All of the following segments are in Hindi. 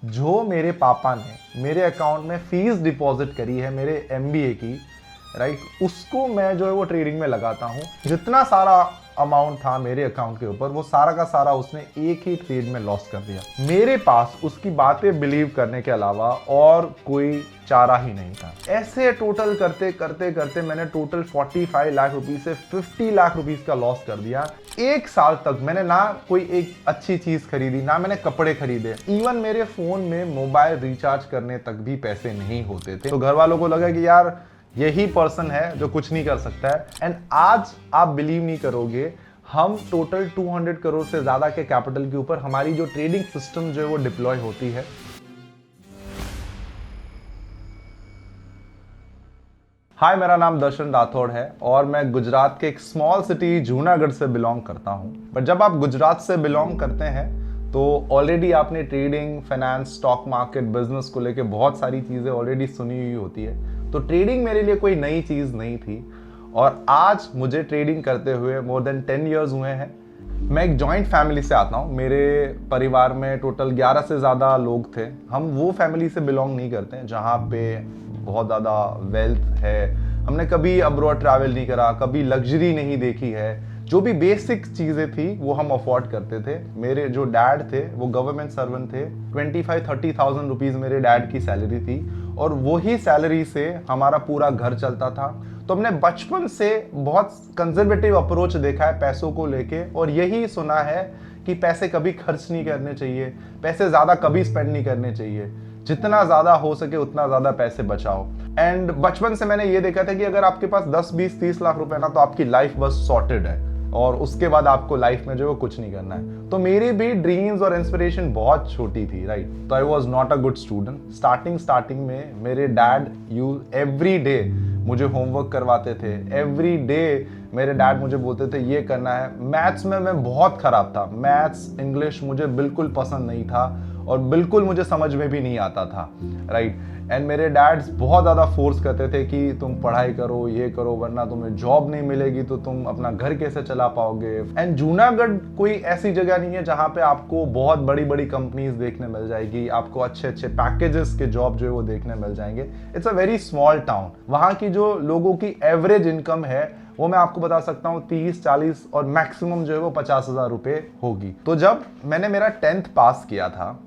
जो मेरे पापा ने मेरे अकाउंट में फीस डिपॉजिट करी है मेरे एमबीए की, राइट, उसको मैं जो है वो ट्रेडिंग में लगाता हूँ। जितना सारा अमाउंट था मेरे अकाउंट के ऊपर वो सारा का सारा उसने एक ही ट्रेड में लॉस कर दिया। मेरे पास उसकी बातें बिलीव करने के अलावा और कोई चारा ही नहीं था। ऐसे टोटल करते करते करते मैंने टोटल 45 लाख रुपीज से 50 लाख रुपीज का लॉस कर दिया। एक साल तक मैंने ना कोई एक अच्छी चीज खरीदी, ना मैंने कपड़े खरीदे, इवन मेरे फोन में मोबाइल रिचार्ज करने तक भी पैसे नहीं होते थे। तो घर वालों को लगा कि यार यही पर्सन है जो कुछ नहीं कर सकता है। एंड आज आप बिलीव नहीं करोगे, हम टोटल 200 करोड़ से ज्यादा के कैपिटल के ऊपर हमारी जो ट्रेडिंग सिस्टम जो है वो डिप्लॉय होती है। हाय, मेरा नाम दर्शन राठौड़ है और मैं गुजरात के एक स्मॉल सिटी जूनागढ़ से बिलोंग करता हूं। बट जब आप गुजरात से बिलोंग करते हैं तो ऑलरेडी आपने trading, finance, stock market, business को लेके बहुत सारी चीजें ऑलरेडी सुनी हुई होती है। तो ट्रेडिंग मेरे लिए कोई नई चीज नहीं थी और आज मुझे ट्रेडिंग करते हुए मोर देन 10 इयर्स हुए हैं। मैं एक जॉइंट फैमिली से आता हूँ। मेरे परिवार में टोटल 11 से ज़्यादा लोग थे। हम वो फैमिली से बिलोंग नहीं करते हैं जहाँ पे बहुत ज़्यादा वेल्थ है। हमने कभी अब्रॉड ट्रैवल नहीं करा, कभी लग्जरी नहीं देखी है। जो भी बेसिक चीज़ें थी वो हम अफोर्ड करते थे। मेरे जो डैड थे वो गवर्नमेंट सर्वेंट थे। 25-30,000 रुपीज़ मेरे डैड की सैलरी थी और वही सैलरी से हमारा पूरा घर चलता था। तो हमने बचपन से बहुत कंजर्वेटिव अप्रोच देखा है पैसों को लेके और यही सुना है कि पैसे कभी खर्च नहीं करने चाहिए, पैसे ज़्यादा कभी स्पेंड नहीं करने चाहिए, जितना ज़्यादा हो सके उतना ज़्यादा पैसे बचाओ। एंड बचपन से मैंने ये देखा था कि अगर आपके पास 10-20-30 लाख रुपए ना तो आपकी लाइफ बस सॉर्टेड है और उसके बाद आपको लाइफ में जो है कुछ नहीं करना है। तो मेरी भी ड्रीम्स और इंस्पिरेशन बहुत छोटी थी, राइट। तो I was not a good student. Starting में मेरे डैड एवरी डे मुझे होमवर्क करवाते थे। एवरी डे मेरे डैड मुझे बोलते थे ये करना है। मैथ्स में मैं बहुत खराब था। मैथ्स, इंग्लिश मुझे बिल्कुल पसंद नहीं था और बिल्कुल मुझे समझ में भी नहीं आता था, राइट। एंड मेरे डैड्स बहुत ज़्यादा फोर्स करते थे कि तुम पढ़ाई करो, ये करो, वरना तुम्हें जॉब नहीं मिलेगी तो तुम अपना घर कैसे चला पाओगे। एंड जूनागढ़ कोई ऐसी जगह नहीं है जहाँ पे आपको बहुत बड़ी बड़ी कंपनीज देखने मिल जाएगी, आपको अच्छे अच्छे पैकेजेस के जॉब जो है वो देखने मिल जाएंगे। It's a very small town. वहाँ की जो लोगों की एवरेज इनकम है वो मैं आपको बता सकता हूँ 30-40 और मैक्सिमम जो है वो 50,000 रुपये होगी। तो जब मैंने मेरा 10th पास किया था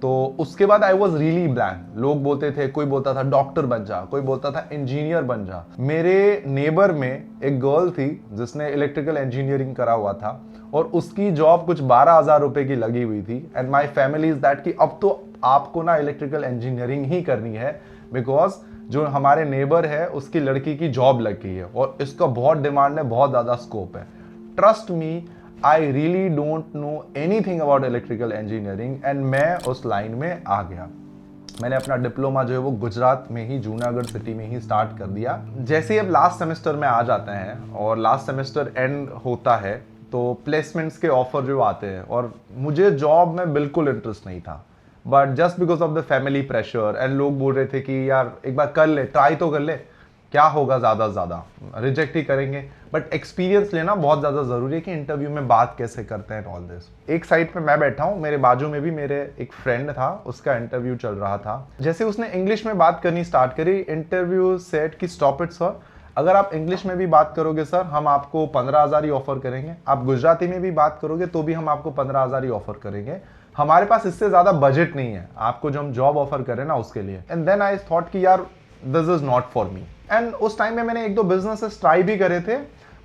तो उसके बाद आई वॉज रियली ब्लैंक। लोग बोलते थे, कोई बोलता था डॉक्टर बन जा, कोई बोलता था इंजीनियर बन जा। मेरे नेबर में एक गर्ल थी जिसने इलेक्ट्रिकल इंजीनियरिंग करा हुआ था और उसकी जॉब कुछ 12,000 रुपए की लगी हुई थी। And my family is that कि अब तो आपको ना इलेक्ट्रिकल इंजीनियरिंग ही करनी है बिकॉज जो हमारे नेबर है उसकी लड़की की जॉब लग गई है और इसका बहुत डिमांड है, बहुत ज़्यादा स्कोप है। Trust me, I really don't know anything about electrical engineering and मैं उस लाइन में आ गया। मैंने अपना डिप्लोमा जो है वो गुजरात में ही, जूनागढ़ सिटी में ही स्टार्ट कर दिया। जैसे ही अब लास्ट सेमेस्टर में आ जाते हैं और लास्ट सेमेस्टर एंड होता है तो प्लेसमेंट्स के ऑफर जो आते हैं और मुझे जॉब में बिल्कुल इंटरेस्ट नहीं था। But just because of the family pressure and लोग बोल रहे थे कि यार एक बार कर ले, ट्राई तो कर ले, क्या होगा, ज़्यादा से ज़्यादा रिजेक्ट ही करेंगे। बट एक्सपीरियंस लेना बहुत ज़्यादा ज़रूरी है कि इंटरव्यू में बात कैसे करते हैं ऑल दिस। एक साइड पे मैं बैठा हूँ, मेरे बाजू में भी मेरे एक फ्रेंड था, उसका इंटरव्यू चल रहा था। जैसे उसने इंग्लिश में बात करनी स्टार्ट करी, इंटरव्यू सेट की स्टॉप इट सर, अगर आप इंग्लिश में भी बात करोगे सर हम आपको 15,000 ही ऑफर करेंगे, आप गुजराती में भी बात करोगे तो भी हम आपको 15,000 ही ऑफर करेंगे, हमारे पास इससे ज़्यादा बजट नहीं है आपको जो हम जॉब ऑफर करें ना उसके लिए। एंड देन आई थॉट कि यार this is not for me. And उस टाइम में मैंने 1-2 बिजनेसेस ट्राई भी करे थे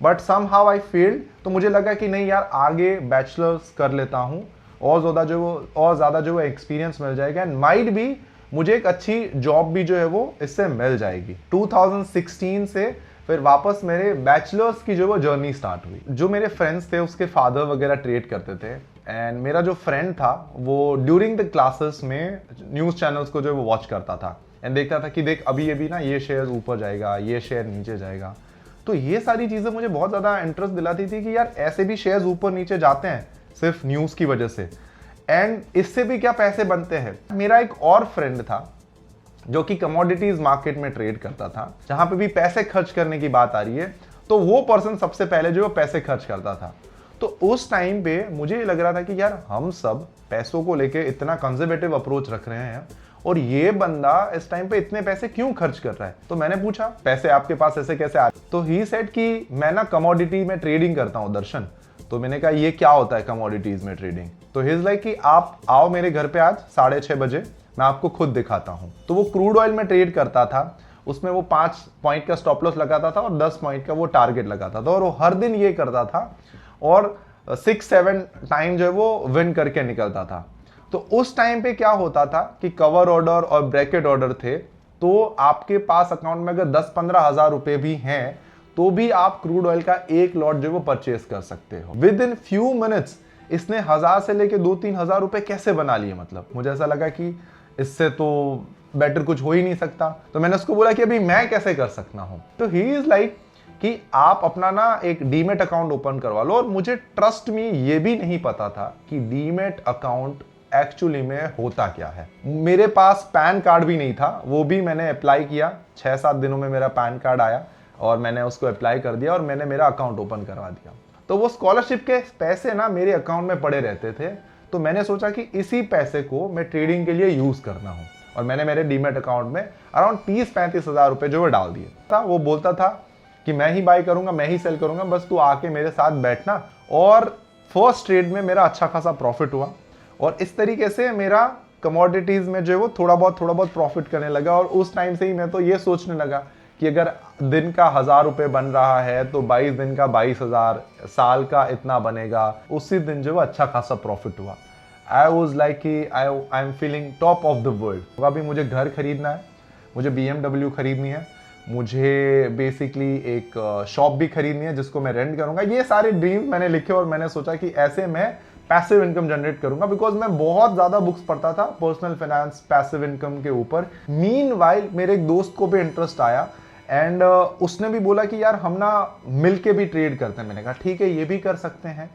but somehow I failed. तो मुझे लगा कि नहीं यार, आगे बैचलर्स कर लेता हूँ और ज़्यादा जो है एक्सपीरियंस मिल जाएगा एंड माइट भी मुझे एक अच्छी जॉब भी जो है वो इससे मिल जाएगी। 2016 से फिर वापस मेरे बैचलर्स की जो वो जर्नी स्टार्ट हुई। जो मेरे फ्रेंड्स थे उसके फादर वगैरह ट्रेड करते थे एंड मेरा जो फ्रेंड था वो ड्यूरिंग द क्लासेस में न्यूज़ चैनल्स को जो है वो वॉच करता था एंड देखता था कि देख अभी अभी ना ये शेयर ऊपर जाएगा, ये शेयर नीचे जाएगा। तो ये सारी चीज़ें मुझे बहुत ज़्यादा इंटरेस्ट दिलाती थी कि यार ऐसे भी शेयर्स ऊपर नीचे जाते हैं सिर्फ न्यूज़ की वजह से एंड इससे भी क्या पैसे बनते हैं। मेरा एक और फ्रेंड था जो कि कमोडिटीज मार्केट में ट्रेड करता था, जहां पे भी पैसे खर्च करने की बात आ रही है तो वो पर्सन सबसे पहले जो पैसे खर्च करता था। तो तो उस टाइम पे मुझे लग रहा था कि यार हम सब पैसों को लेके इतना कंजर्वेटिव अप्रोच रख रहे हैं और ये बंदा इस टाइम पे इतने पैसे क्यों खर्च कर रहा है। तो मैंने पूछा पैसे आपके पास ऐसे कैसे आ, तो ही सेड कि मैं ना कमोडिटी में ट्रेडिंग करता हूँ दर्शन। तो मैंने कहा ये क्या होता है कमोडिटीज में ट्रेडिंग। तो ही इज लाइक कि आप आओ मेरे घर पे आज 6:30 बजे, मैं आपको खुद दिखाता हूँ। तो वो क्रूड ऑयल में ट्रेड करता था, उसमें वो 5 पॉइंट का स्टॉप लॉस लगाता था और 10 पॉइंट का वो टारगेट लगाता था और वो हर दिन ये करता था और 6-7 टाइम जो है वो विन करके निकलता था। तो उस टाइम पे क्या होता था कि कवर ऑर्डर और ब्रैकेट ऑर्डर थे, तो आपके पास अकाउंट में अगर 10-15 हजार रुपए भी हैं तो भी आप क्रूड ऑयल का एक लॉट जो वो परचेस कर सकते हो। विद इन फ्यू मिनट्स इसने 1000 से लेके 2-3 हजार रुपए कैसे बना लिए। मतलब मुझे ऐसा लगा कि इससे तो बेटर कुछ हो ही नहीं सकता। तो मैंने उसको बोला कि अभी मैं कैसे कर सकता हूं। तो ही इज लाइक कि आप अपना ना एक डीमेट अकाउंट ओपन करवा लो। और मुझे ट्रस्ट में ये भी नहीं पता था कि डीमेट अकाउंट एक्चुअली में होता क्या है। मेरे पास पैन कार्ड भी नहीं था, वो भी मैंने अप्लाई किया। 6-7 दिनों में मेरा पैन कार्ड आया और मैंने उसको अप्लाई कर दिया और मैंने मेरा अकाउंट ओपन करवा दिया। तो वो स्कॉलरशिप के पैसे ना मेरे अकाउंट में पड़े रहते थे, तो मैंने सोचा कि इसी पैसे को मैं ट्रेडिंग के लिए यूज करना हूं और मैंने मेरे डीमेट अकाउंट में अराउंड 30-35 हजार रुपए जो है डाल दिए था। वो बोलता था कि मैं ही बाय करूंगा, मैं ही सेल करूंगा, बस तू आके मेरे साथ बैठना। और फर्स्ट ट्रेड में मेरा अच्छा खासा प्रॉफिट हुआ और इस तरीके से मेरा कमोडिटीज में जो है वो थोड़ा बहुत प्रॉफिट करने लगा। और उस टाइम से ही मैं तो ये सोचने लगा कि अगर दिन का 1000 रुपए बन रहा है तो 22 दिन का 22,000, साल का इतना बनेगा। उसी दिन जो अच्छा खासा प्रॉफिट हुआ। आई वॉज लाइक कि I am feeling top of the world. अभी मुझे घर खरीदना है, मुझे BMW खरीदनी है, मुझे बेसिकली एक शॉप भी खरीदनी है जिसको मैं रेंट करूंगा। ये सारे ड्रीम मैंने लिखे और मैंने सोचा कि ऐसे मैं पैसिव इनकम जनरेट करूंगा। बिकॉज मैं बहुत ज्यादा बुक्स पढ़ता था पर्सनल फाइनेंस, पैसिव इनकम के ऊपर। मीनवाइल मेरे एक दोस्त को भी इंटरेस्ट आया एंड उसने भी बोला कि यार हम ना मिलके भी ट्रेड करते हैं। मैंने कहा ठीक है, ये भी कर सकते हैं।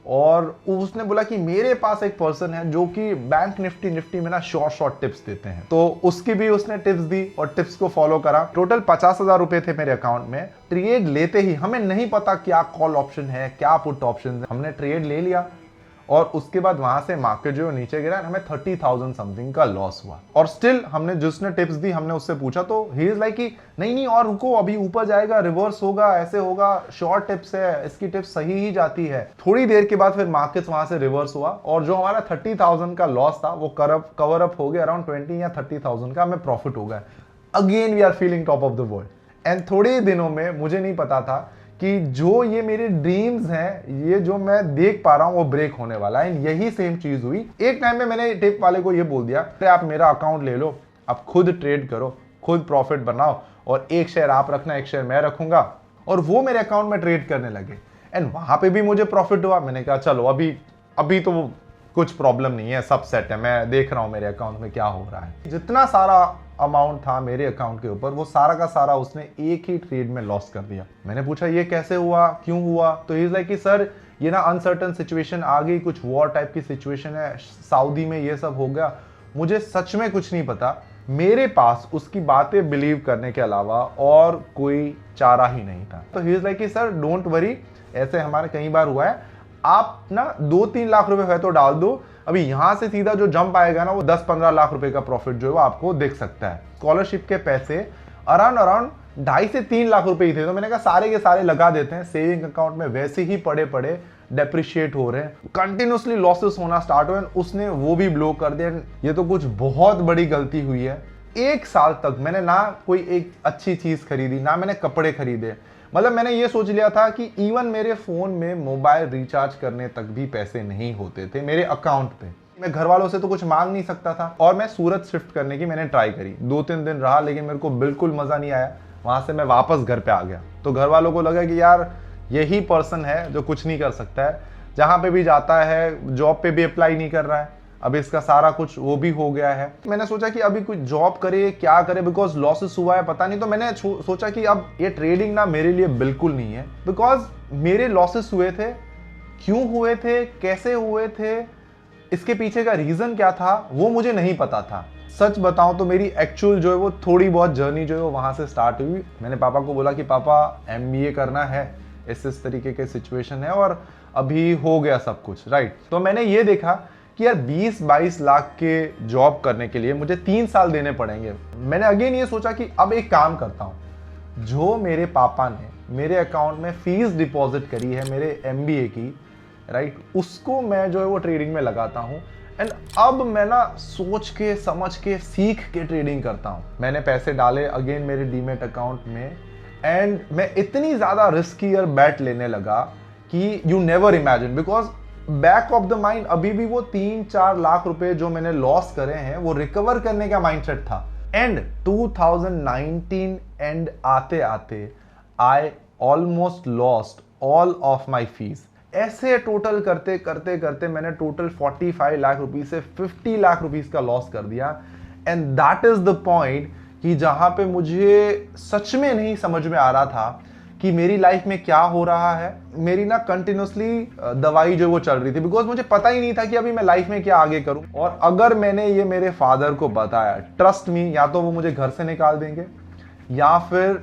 और उसने बोला कि मेरे पास एक पर्सन है जो कि बैंक निफ्टी में ना शॉर्ट टिप्स देते हैं। तो उसकी भी उसने टिप्स दी और टिप्स को फॉलो करा। टोटल 50,000 रुपए थे मेरे अकाउंट में। ट्रेड लेते ही हमें नहीं पता क्या कॉल ऑप्शन है, क्या पुट ऑप्शन है, हमने ट्रेड ले लिया और उसके बाद वहां से मार्केट जो नीचे गिरा, हमें 30,000 समथिंग का लॉस हुआ। और स्टिल हमने जिसने टिप्स दी हमने उससे पूछा तो ही इज लाइक कि नहीं और रुको, अभी ऊपर जाएगा, रिवर्स होगा, ऐसे होगा, शॉर्ट टिप्स है, इसकी टिप्स सही ही जाती है। थोड़ी देर के बाद फिर मार्केट वहां से रिवर्स हुआ और जो हमारा 30,000 का लॉस था वो कवर अप हो गया। अराउंड 20 या 30,000 का हमें प्रॉफिट हो गया। Again we are feeling top of the world. And थोड़े दिनों में मुझे नहीं पता था कि जो ये मेरे ड्रीम्स हैं, ये जो मैं देख पा रहा हूं वो ब्रेक होने वाला है। यही सेम चीज हुई। एक टाइम में मैंने टिप वाले को ये बोल दिया कि आप मेरा अकाउंट ले लो, आप खुद ट्रेड करो, खुद प्रॉफिट बनाओ और एक शेयर आप रखना, एक शेयर मैं रखूंगा। और वो मेरे अकाउंट में ट्रेड करने लगे एंड वहां पे भी मुझे प्रॉफिट हुआ। मैंने कहा चलो अभी तो कुछ प्रॉब्लम नहीं है, सब सेट है, मैं देख रहा हूं मेरे अकाउंट में क्या हो रहा है। जितना सारा अमाउंट था मेरे अकाउंट के ऊपर वो सारा का सारा उसने एक ही ट्रेड में लॉस कर दिया। मैंने पूछा ये कैसे हुआ, क्यों हुआ। तो ही इज लाइक कि सर ये ना अनसर्टन सिचुएशन आ गई, कुछ वॉर टाइप की सिचुएशन है, सऊदी में ये सब हो गया, मुझे सच में कुछ नहीं पता। मेरे पास उसकी बातें बिलीव करने के अलावा और कोई चारा ही नहीं था। तो ही इज लाइक कि सर डोंट वरी, ऐसे हमारे कई बार हुआ है, आप ना 2-3 लाख रुपए है तो डाल दो, अभी यहां से सीधा जो जंप आएगा ना वो 10-15 लाख रुपए का प्रॉफिट जो है वो आपको दिख सकता है। स्कॉलरशिप के पैसे अराउंड 2.5 से 3 लाख रुपए ही थे। तो मैंने कहा सारे के सारे लगा देते हैं सेविंग अकाउंट में, वैसे ही पड़े पड़े डेप्रिशिएट हो रहे हैं, कंटिन्यूसली लॉसेस होना स्टार्ट हुए, उसने वो भी ब्लो कर दिया। ये तो कुछ बहुत बड़ी गलती हुई है। 1 साल तक मैंने ना कोई एक अच्छी चीज खरीदी, ना मैंने कपड़े खरीदे। मतलब मैंने ये सोच लिया था कि इवन मेरे फोन में मोबाइल रिचार्ज करने तक भी पैसे नहीं होते थे मेरे अकाउंट पे। मैं घर वालों से तो कुछ मांग नहीं सकता था। और मैं सूरत शिफ्ट करने की मैंने ट्राई करी, 2-3 दिन रहा लेकिन मेरे को बिल्कुल मजा नहीं आया। वहां से मैं वापस घर पे आ गया। तो घर वालों को लगा कि यार यही पर्सन है जो कुछ नहीं कर सकता है, जहां पे भी जाता है, जॉब पे भी अप्लाई नहीं कर रहा है, अब इसका सारा कुछ वो भी हो गया है। मैंने सोचा कि अभी कुछ जॉब करे, क्या करे, बिकॉज लॉसेस हुआ है पता नहीं। तो मैंने सोचा कि अब ये ट्रेडिंग ना मेरे लिए बिल्कुल नहीं है, बिकॉज मेरे लॉसेस हुए थे, क्यों हुए थे, कैसे हुए थे, इसके पीछे का रीजन क्या था वो मुझे नहीं पता था। सच बताऊं तो मेरी एक्चुअल जो है वो थोड़ी बहुत जर्नी जो है वो वहां से स्टार्ट हुई। मैंने पापा को बोला कि पापा MBA करना है, इस तरीके के सिचुएशन है और अभी हो गया सब कुछ, राइट। तो मैंने ये देखा कि यार 20-22 लाख के जॉब करने के लिए मुझे 3 साल देने पड़ेंगे। मैंने अगेन ये सोचा कि अब एक काम करता हूँ, जो मेरे पापा ने मेरे अकाउंट में फीस डिपॉजिट करी है मेरे एमबीए की, राइट, उसको मैं जो है वो ट्रेडिंग में लगाता हूँ। एंड अब मैं ना सोच के समझ के सीख के ट्रेडिंग करता हूँ। मैंने पैसे डाले अगेन मेरे डीमेट अकाउंट में एंड मैं इतनी ज़्यादा रिस्कियर बैट लेने लगा कि you never imagine, because back of the mind अभी भी वो 3-4 लाख रुपए जो मैंने लॉस करे हैं वो रिकवर करने का माइंडसेट था। एंड 2019 एंड आते आते I almost lost all of my fees. ऐसे टोटल करते करते करते मैंने टोटल 45 लाख रुपीस से 50 लाख रुपीस का लॉस कर दिया। And that is the point कि जहां पे मुझे सच में नहीं समझ में आ रहा था कि मेरी लाइफ में क्या हो रहा है। मेरी ना कंटिन्यूसली दवाई जो वो चल रही थी, बिकॉज मुझे पता ही नहीं था कि अभी मैं लाइफ में क्या आगे करूं। और अगर मैंने ये मेरे फादर को बताया, ट्रस्ट मी, या तो वो मुझे घर से निकाल देंगे या फिर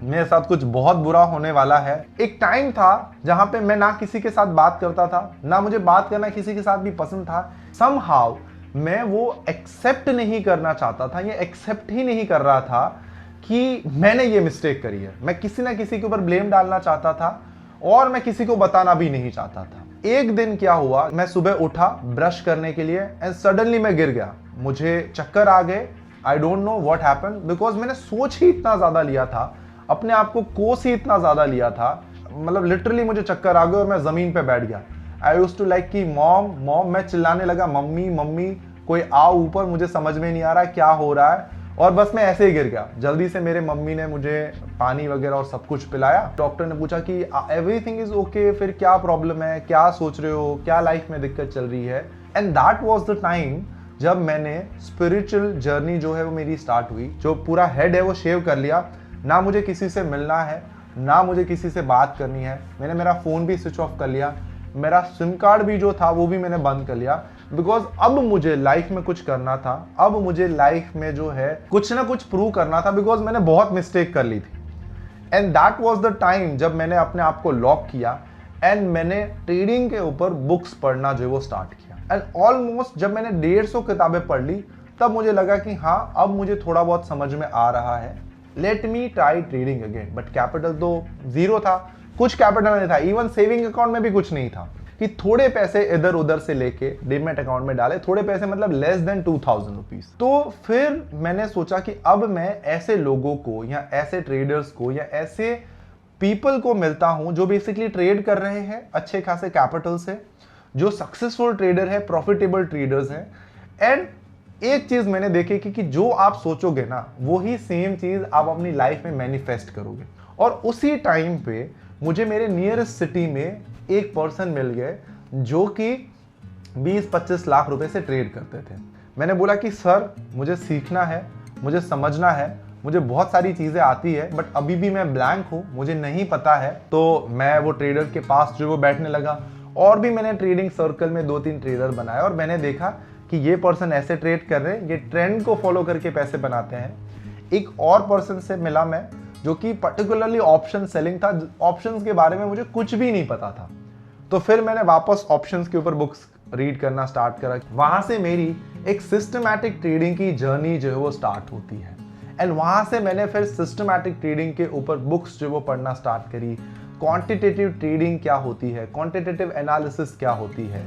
मेरे साथ कुछ बहुत बुरा होने वाला है। एक टाइम था जहां पे मैं ना किसी के साथ बात करता था, ना मुझे बात करना किसी के साथ भी पसंद था। समहाउ मैं वो एक्सेप्ट नहीं करना चाहता था, ये एक्सेप्ट ही नहीं कर रहा था कि मैंने ये मिस्टेक करी है। मैं किसी ना किसी के ऊपर ब्लेम डालना चाहता था और मैं किसी को बताना भी नहीं चाहता था। एक दिन क्या हुआ, मैं सुबह उठा ब्रश करने के लिए एंड सडनली मैं गिर गया, मुझे चक्कर आ गए। I don't know what happened, because मैंने सोच ही इतना ज्यादा लिया था, अपने आप को कोस ही इतना ज्यादा लिया था, मतलब लिटरली मुझे चक्कर आ गए और मैं जमीन पे बैठ गया। आई यूज्ड टू लाइक कि मॉम मॉम, मैं चिल्लाने लगा मम्मी मम्मी, कोई आओ ऊपर, मुझे समझ में नहीं आ रहा है क्या हो रहा है। और बस मैं ऐसे ही गिर गया। जल्दी से मेरे मम्मी ने मुझे पानी वगैरह और सब कुछ पिलाया। डॉक्टर ने पूछा कि एवरीथिंग इज ओके, फिर क्या प्रॉब्लम है, क्या सोच रहे हो, क्या लाइफ में दिक्कत चल रही है। And that was the time जब मैंने स्पिरिचुअल जर्नी जो है वो मेरी स्टार्ट हुई। जो पूरा हेड है वो शेव कर लिया, ना मुझे किसी से मिलना है, ना मुझे किसी से बात करनी है। मैंने मेरा फोन भी स्विच ऑफ कर लिया, मेरा सिम कार्ड भी जो था वो भी मैंने बंद कर लिया, बिकॉज अब मुझे लाइफ में कुछ करना था। अब मुझे लाइफ में जो है कुछ ना कुछ प्रूव करना था, बिकॉज मैंने बहुत मिस्टेक कर ली थी। And that was the time जब मैंने अपने आप को लॉक किया एंड मैंने ट्रेडिंग के ऊपर बुक्स पढ़ना जो है वो स्टार्ट किया। एंड ऑलमोस्ट जब मैंने 150 किताबें पढ़ ली, तब मुझे लगा कि हाँ, अब मुझे थोड़ा बहुत समझ में आ रहा है, let me try trading again. But capital तो जीरो था, कुछ कैपिटल नहीं था, इवन सेविंग अकाउंट में भी कुछ नहीं था कि थोड़े पैसे इधर उधर से लेके डीमैट अकाउंट में डाले। थोड़े पैसे मतलब लेस देन 2000 रुपीज। तो फिर मैंने सोचा कि अब मैं ऐसे लोगों को या ऐसे ट्रेडर्स को या ऐसे पीपल को मिलता हूं जो बेसिकली ट्रेड कर रहे हैं अच्छे खासे कैपिटल से, जो सक्सेसफुल ट्रेडर है, प्रॉफिटेबल ट्रेडर्स हैं। एंड एक चीज मैंने देखी कि जो आप सोचोगे ना, वही सेम चीज आप अपनी लाइफ में मैनिफेस्ट करोगे। और उसी टाइम पे मुझे मेरे नियरेस्ट सिटी में एक पर्सन मिल गए जो कि 20-25 लाख रुपए से ट्रेड करते थे। मैंने बोला कि सर, मुझे सीखना है, मुझे समझना है, मुझे बहुत सारी चीजें आती है, बट अभी भी मैं ब्लैंक हूँ, मुझे नहीं पता है। तो मैं वो ट्रेडर के पास जो वो बैठने लगा, और भी मैंने ट्रेडिंग सर्कल में 2-3 ट्रेडर बनाए और मैंने देखा कि ये पर्सन ऐसे ट्रेड कर रहे हैं, ये ट्रेंड को फॉलो करके पैसे बनाते हैं। एक और पर्सन से मिला मैं जो कि पर्टिकुलरली ऑप्शन सेलिंग था। ऑप्शंस के बारे में मुझे कुछ भी नहीं पता था। तो फिर मैंने वापस ऑप्शंस के ऊपर बुक्स रीड करना स्टार्ट करा। वहां से मेरी एक सिस्टमैटिक ट्रेडिंग की जर्नी जो है वो स्टार्ट होती है। एंड वहां से मैंने फिर सिस्टमैटिक ट्रेडिंग के ऊपर बुक्स जो वो पढ़ना स्टार्ट करी। क्वांटिटेटिव ट्रेडिंग क्या होती है, क्वांटिटेटिव एनालिसिस क्या होती है,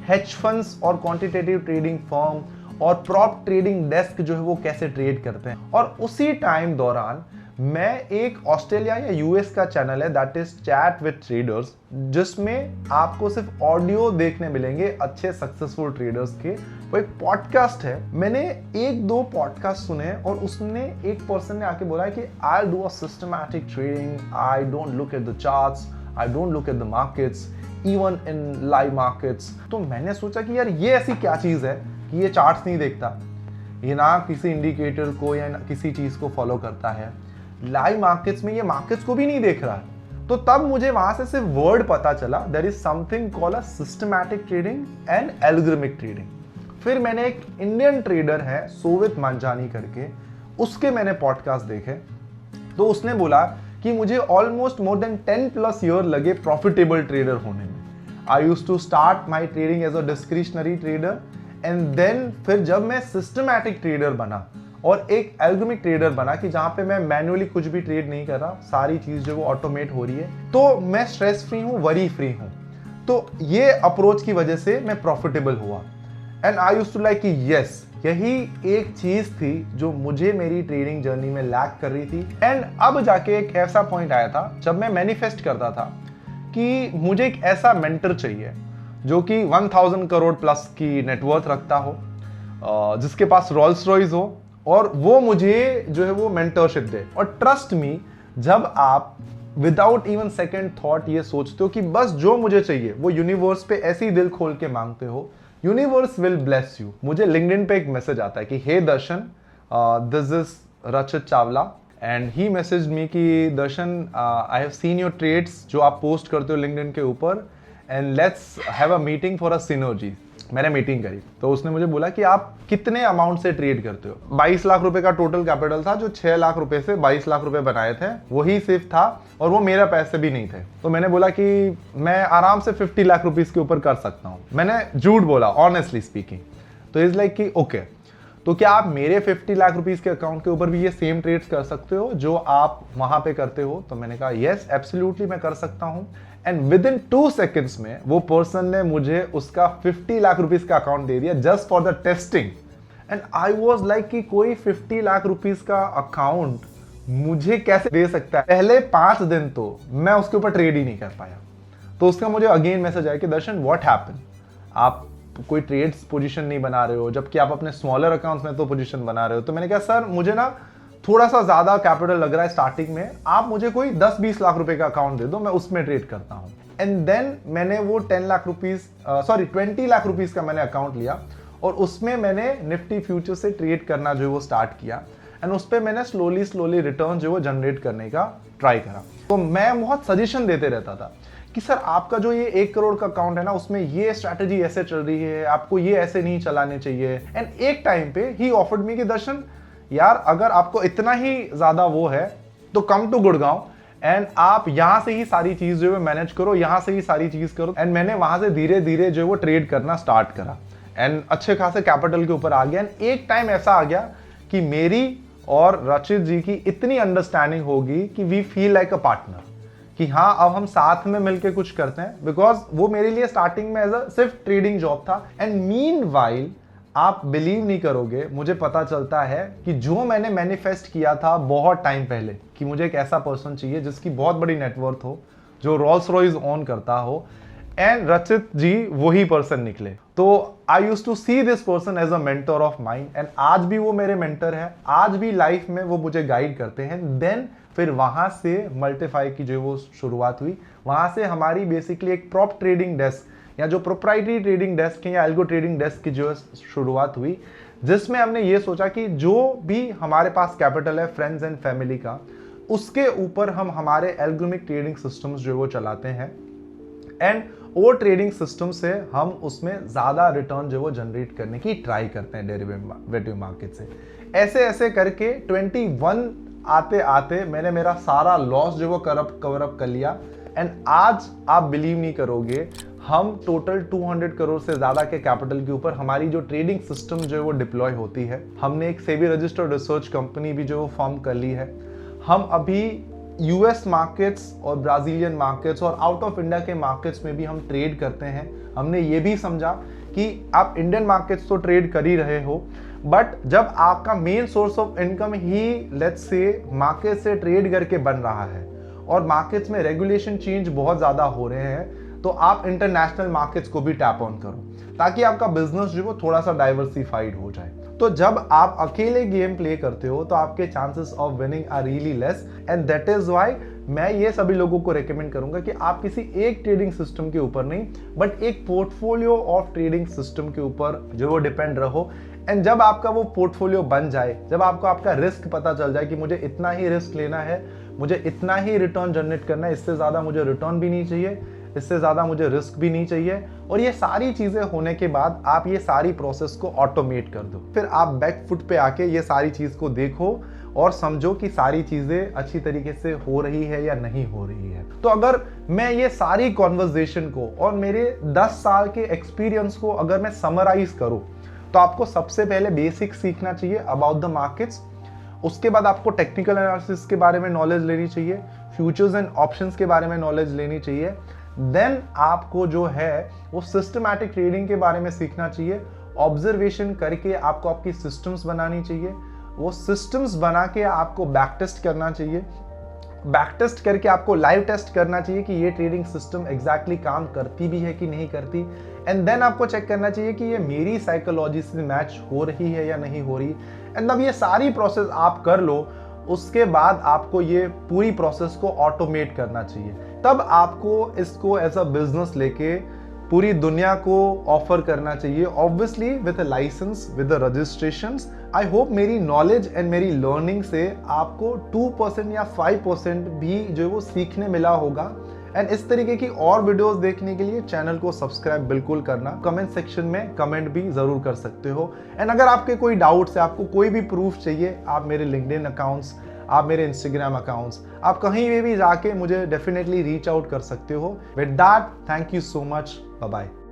हेज फंड्स और क्वांटिटेटिव ट्रेडिंग फर्म और प्रॉप ट्रेडिंग डेस्क जो है वो कैसे ट्रेड करते हैं। और उसी टाइम दौरान मैं एक ऑस्ट्रेलिया या यूएस का चैनल है, that is chat with traders, जिसमें आपको सिर्फ ऑडियो देखने मिलेंगे अच्छे सक्सेसफुल ट्रेडर्स के। वो एक पॉडकास्ट है। मैंने 1-2 पॉडकास्ट सुने और उसने एक पर्सन ने आके बोला है कि I do a systematic trading, I don't look at the charts, I don't look at the markets, even in live markets. तो मैंने सोचा कि यार ये ऐसी क्या चीज है कि ये चार्ट्स नहीं देखता, ये ना किसी इंडिकेटर को या किसी चीज को फॉलो करता है, लाइव मार्केट्स में ये मार्केट्स को भी नहीं देख रहा है। तो तब मुझे वहां से सिर्फ वर्ड पता चला, there is something called a systematic trading and algorithmic trading. फिर मैंने एक इंडियन ट्रेडर है सोवित मंजानी करके, उसके मैंने पॉडकास्ट देखे। तो उसने बोला कि मुझे ऑलमोस्ट मोर देन 10+ ईयर लगे प्रॉफिटेबल ट्रेडर होने में। I used to start my trading as a discretionary trader, and then फिर जब मैं सिस्टमैटिक ट्रेडर बना और एक एल्गोरिथमिक ट्रेडर बना कि जहां पे मैं मैन्युअली कुछ भी ट्रेड नहीं कर रहा, सारी चीज जो वो ऑटोमेट हो रही है, तो मैं स्ट्रेस फ्री हूं, वरी फ्री हूं। तो ये अप्रोच की वजह से मैं प्रॉफिटेबल हुआ। And I used to like कि यस, यही एक चीज थी जो मुझे मेरी ट्रेडिंग जर्नी में लैक कर रही थी। एंड अब जाके एक ऐसा पॉइंट आया था जब मैं मैनिफेस्ट करता था कि मुझे एक ऐसा मेंटर चाहिए जो कि 1000 करोड़ प्लस की नेटवर्थ रखता हो, जिसके पास रोल्स रॉयस हो, और वो मुझे जो है वो मेंटरशिप दे। और ट्रस्ट मी, जब आप विदाउट इवन सेकेंड थॉट ये सोचते हो कि बस जो मुझे चाहिए वो यूनिवर्स पे ऐसे ही दिल खोल के मांगते हो, यूनिवर्स विल ब्लेस यू। मुझे लिंक्डइन पे एक मैसेज आता है कि हे दर्शन, this is Rachit Chawla, and he message me कि Darshan, I have seen your trades जो आप पोस्ट करते हो लिंक्डइन के ऊपर, and let's have a meeting for a synergy. मैंने मीटिंग करी तो उसने मुझे बोला कि आप कितने अमाउंट से ट्रेड करते हो। 22 लाख रुपए का टोटल कैपिटल था, जो 6 लाख रुपए से 22 लाख रुपए बनाए थे, वही सिर्फ था, और वो मेरा पैसे भी नहीं थे। तो मैंने बोला कि मैं आराम से 50 लाख रुपीस के ऊपर कर सकता हूँ। मैंने झूठ बोला, ऑनेस्टली स्पीकिंग। तो इज लाइक कि ओके, तो क्या आप मेरे 50 लाख रुपीस के अकाउंट के ऊपर भी ये सेम ट्रेड्स कर सकते हो जो आप वहां पे करते हो? तो मैंने कहा यस, एब्सोल्युटली मैं कर सकता हूं। एंड विद इन 2 सेकेंड्स में वो पर्सन ने मुझे उसका 50 लाख रुपीस का अकाउंट दे दिया, just for the testing. And I was like कि कोई 50 लाख रुपीस का अकाउंट मुझे कैसे दे सकता है? पहले 5 दिन तो मैं उसके ऊपर ट्रेड ही नहीं कर पाया। तो उसका मुझे अगेन मैसेज आया कि दर्शन, व्हाट हैपन, आप कोई ट्रेड्स पोजीशन नहीं बना रहे हो, जबकि आप अपने स्मॉलर अकाउंट्स में तो पोजीशन बना रहे हो। तो मैंने कहा सर, मुझे ना थोड़ा सा ज्यादा कैपिटल लग रहा है स्टार्टिंग में, आप मुझे कोई 10-20 लाख रुपए का अकाउंट दे दो, मैं उसमें ट्रेड करता हूं। एंड देन मैंने वो 20 लाख रुपीस का मैंने अकाउंट लिया, और उसमें मैंने निफ्टी फ्यूचर से ट्रेड करना जो है वो स्टार्ट किया। एंड उस पर मैंने स्लोली रिटर्न जो है जनरेट करने का ट्राई करा। तो मैं बहुत सजेशन देते रहता था कि सर, आपका जो ये 1 करोड़ का अकाउंट है ना, उसमें ये स्ट्रैटेजी ऐसे चल रही है, आपको ये ऐसे नहीं चलाने चाहिए। एंड एक टाइम पे ही ऑफर्ड मी कि दर्शन यार, अगर आपको इतना ही ज्यादा वो है तो कम टू गुड़गांव, एंड आप यहां से ही सारी चीज जो है मैनेज करो, यहां से ही सारी चीज करो। एंड मैंने वहां से धीरे धीरे जो है वो ट्रेड करना स्टार्ट करा, एंड अच्छे खासे कैपिटल के ऊपर आ गया। एंड एक टाइम ऐसा आ गया कि मेरी और रचित जी की इतनी अंडरस्टैंडिंग होगी कि we feel like a partner, कि हाँ, अब हम साथ में मिलके कुछ करते हैं। बिकॉज वो मेरे लिए स्टार्टिंग में एज अ सिर्फ ट्रेडिंग जॉब था। एंड मीनवाइल, आप बिलीव नहीं करोगे, मुझे पता चलता है कि जो मैंने मैनिफेस्ट किया था बहुत टाइम पहले कि मुझे एक ऐसा पर्सन चाहिए जिसकी बहुत बड़ी नेटवर्थ हो, जो रोल्स रॉयस ओन करता हो, एंड रचित जी वही पर्सन निकले। तो I used to see this person as a mentor of mind, and आज भी वो मेरे मेंटर है, आज भी लाइफ में वो मुझे गाइड करते हैं। देन फिर वहां से मल्टीफाई की जो वो शुरुआत हुई, वहां से हमारी बेसिकली एक प्रॉप ट्रेडिंग डेस्क या जो प्रोप्राइटरी ट्रेडिंग डेस्क है या एल्गो ट्रेडिंग डेस्क की जो शुरुआत हुई, जिसमें हमने ये सोचा कि जो भी हमारे पास कैपिटल है फ्रेंड्स एंड फैमिली का, उसके ऊपर हम हमारे एल्गोरिथमिक ट्रेडिंग सिस्टम्स जो वो चलाते हैं, एंड वो ट्रेडिंग सिस्टम से हम उसमें ज्यादा रिटर्न जो वो जनरेट करने की ट्राई करते हैं डेरिवेटिव मार्केट से। ऐसे ऐसे करके 21 आते आते मैंने मेरा सारा लॉस जो वो कवर अप कर लिया। एंड आज आप बिलीव नहीं करोगे, हम टोटल 200 करोड़ से ज्यादा के कैपिटल के ऊपर हमारी जो ट्रेडिंग सिस्टम जो है वो डिप्लॉय होती है। हमने एक सेबी रजिस्टर्ड रिसर्च कंपनी भी जो फॉर्म कर ली है। हम अभी यूएस मार्केट्स और ब्राजीलियन मार्केट्स और आउट ऑफ इंडिया के मार्केट्स में भी हम ट्रेड करते हैं। हमने ये भी समझा कि आप इंडियन मार्केट्स तो ट्रेड कर ही रहे हो, बट जब आपका main source of income he let's say market से ट्रेड करके बन रहा है और मार्केट्स में रेगुलेशन चेंज बहुत ज्यादा हो रहे हैं, तो आप इंटरनेशनल मार्केट्स को भी टैप ऑन करो ताकि आपका बिजनेस जो वो थोड़ा सा डाइवर्सिफाइड हो जाए। तो जब आप अकेले गेम प्ले करते हो तो आपके chances of winning are really less, and that is why मैं ये सभी लोगों को रेकमेंड करूंगा कि आप किसी एक ट्रेडिंग सिस्टम के ऊपर नहीं, बट एक पोर्टफोलियो ऑफ ट्रेडिंग सिस्टम के ऊपर जो वो डिपेंड रहो। एंड जब आपका वो पोर्टफोलियो बन जाए, जब आपको आपका रिस्क पता चल जाए कि मुझे इतना ही रिस्क लेना है, मुझे इतना ही रिटर्न जनरेट करना है, इससे ज्यादा मुझे रिटर्न भी नहीं चाहिए, इससे ज्यादा मुझे रिस्क भी नहीं चाहिए, और ये सारी चीजें होने के बाद आप ये सारी प्रोसेस को ऑटोमेट कर दो। फिर आप बैक फुट पे आके ये सारी चीज को देखो और समझो कि सारी चीजें अच्छी तरीके से हो रही है या नहीं हो रही है। तो अगर मैं ये सारी कॉन्वर्जेशन को और मेरे 10 साल के एक्सपीरियंस को अगर मैं समराइज करूं, तो आपको सबसे पहले बेसिक सीखना चाहिए अबाउट द मार्केट्स। उसके बाद आपको टेक्निकल एनालिसिस के बारे में नॉलेज लेनी चाहिए, फ्यूचर्स एंड ऑप्शंस के बारे में नॉलेज लेनी चाहिए। देन आपको जो है वो सिस्टमैटिक ट्रेडिंग के बारे में सीखना चाहिए। ऑब्जर्वेशन करके आपको आपकी सिस्टम्स बनानी चाहिए, वो सिस्टम्स बना के आपको बैक टेस्ट करना चाहिए, बैक टेस्ट करके आपको लाइव टेस्ट करना चाहिए कि ये ट्रेडिंग सिस्टम एग्जैक्टली काम करती भी है कि नहीं करती। एंड देन आपको चेक करना चाहिए कि ये मेरी साइकोलॉजी से मैच हो रही है या नहीं हो रही। एंड अब ये सारी प्रोसेस आप कर लो, उसके बाद आपको ये पूरी प्रोसेस को ऑटोमेट करना चाहिए। तब आपको इसको एज अ बिजनेस लेके पूरी दुनिया को ऑफर करना चाहिए, obviously with a license, with a registrations. I hope मेरी नॉलेज एंड मेरी लर्निंग से आपको 2% या 5% भी जो वो सीखने मिला होगा। एंड इस तरीके की और वीडियोस देखने के लिए चैनल को सब्सक्राइब बिल्कुल करना। कमेंट सेक्शन में कमेंट भी जरूर कर सकते हो। एंड अगर आपके कोई डाउट्स है, आपको कोई भी प्रूफ चाहिए, आप मेरे लिंक्डइन अकाउंट्स, आप मेरे इंस्टाग्राम अकाउंट्स, आप कहीं भी जाके मुझे डेफिनेटली रीच आउट कर सकते हो। With that, thank you so much, bye bye.